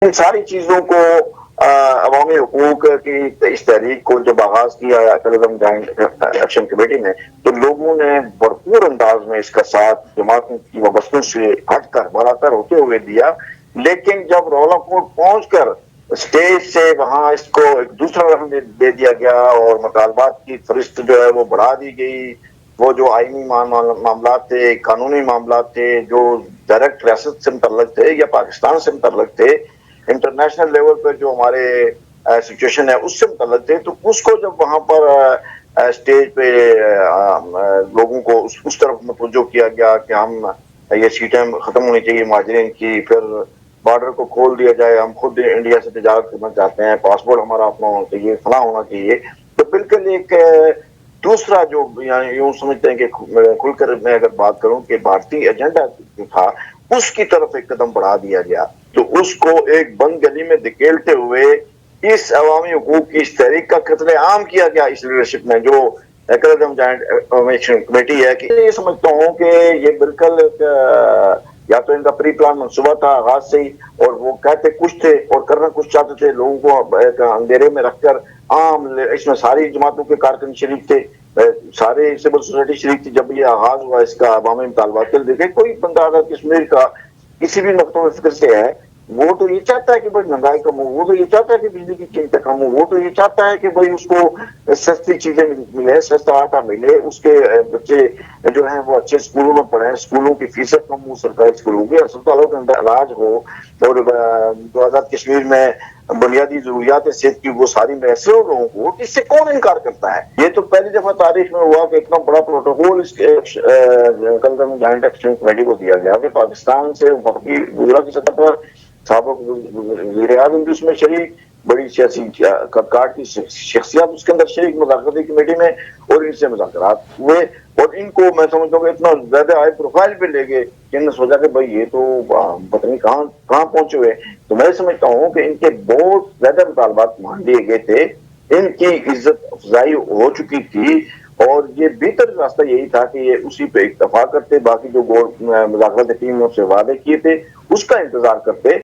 इन सारी चीजों को अवामी हुकूक की इस तहरीक को जब आगाज किया टेलीग्राम जॉइंट एक्शन कमेटी ने, तो लोगों ने भरपूर अंदाज में इसका साथ जमात की वाबस्तों से हटकर बरातर होते हुए दिया। लेकिन जब रोलाकोट पहुंचकर स्टेज से वहां इसको एक दूसरा रंग दे दिया गया और मुतालबात की फरिस्त जो है वो बढ़ा दी गई, वो जो आईनी मामला थे, कानूनी मामला थे, जो डायरेक्ट रियासत से मुतल्लक थे या पाकिस्तान से मुतल्लक थे, इंटरनेशनल लेवल पर जो हमारे सिचुएशन है उससे मुतल्लक थे, तो उसको जब वहां पर स्टेज पे लोगों को उस तरफ मतवज्जो किया गया कि हम ये सीटें खत्म होनी चाहिए महाजरीन की, फिर बॉर्डर को खोल दिया जाए, हम खुद इंडिया से तजारत करना चाहते हैं, पासपोर्ट हमारा अपना होना चाहिए, फला होना चाहिए, तो बिल्कुल एक दूसरा जो यूं समझते हैं कि खुलकर मैं अगर बात करूं कि भारतीय एजेंडा जो था उसकी तरफ एक कदम बढ़ा दिया गया, तो उसको एक बंद गली में धकेलते हुए इस अवामी हुकूक की इस तहरीक का कत्लेआम किया गया इस लीडरशिप में जो टेलीग्राम जॉइंट एक्शन कमेटी है। कि ये समझता हूँ कि ये बिल्कुल या तो इनका प्री प्लान मंसूबा था आगाज से ही, और वो कहते कुछ थे और करना कुछ चाहते थे, लोगों को अंधेरे में रखकर आम, इसमें सारी जमातों के कारकुन शरीक थे, सारे सिविल सोसाइटी शरीक थी। जब ये आगाज हुआ इसका अवामी मुतालबात के देखे, कोई बंदा अगर कश्मीर का किसी भी नुक्तों फिक्र से है, वो तो ये चाहता है कि भाई महंगाई कम हो, वो तो ये चाहता है कि बिजली की कीमतें कम हो, वो तो ये चाहता है कि भाई उसको सस्ती चीजें मिले, सस्ता आटा मिले, उसके बच्चे जो हैं वो अच्छे स्कूलों में पढ़े, स्कूलों की फीसें कम हो, सरकारी स्कूलों की, अस्पतालों के अंदर इलाज हो, और जो आजाद कश्मीर में बुनियादी जरूरियात सेहत की वो सारी मैसर हो लोगों को, इससे कौन इनकार करता है। ये तो पहली दफा तारीख में हुआ कि इतना बड़ा प्रोटोकॉल इसके जॉइंट एक्शन कमेटी को दिया गया कि पाकिस्तान से वफाकी वज़ीरा की सतह पर साबिक़ वज़ीर-ए-आज़म भी उसमें शरीक, बड़ी सियासी कार्ड की शख्सियत उसके अंदर शरीक मुज़ाकराती कमेटी में, और इनसे मुज़ाकरात हुए, और इनको मैं समझता हूँ कि इतना ज्यादा हाई प्रोफाइल पे ले गए कि इन्होंने सोचा कि भाई ये तो पता नहीं कहाँ पहुंचे हुए। तो मैं समझता हूँ कि इनके बहुत ज्यादा मुतालबात मान लिए गए थे, इनकी इज्जत अफजाई हो चुकी थी, और ये बेहतर रास्ता यही था कि ये उसी पे इत्तफाक करते, बाकी जो मुज़ाकराती टीम ने उससे वादे किए थे उसका इंतजार करते।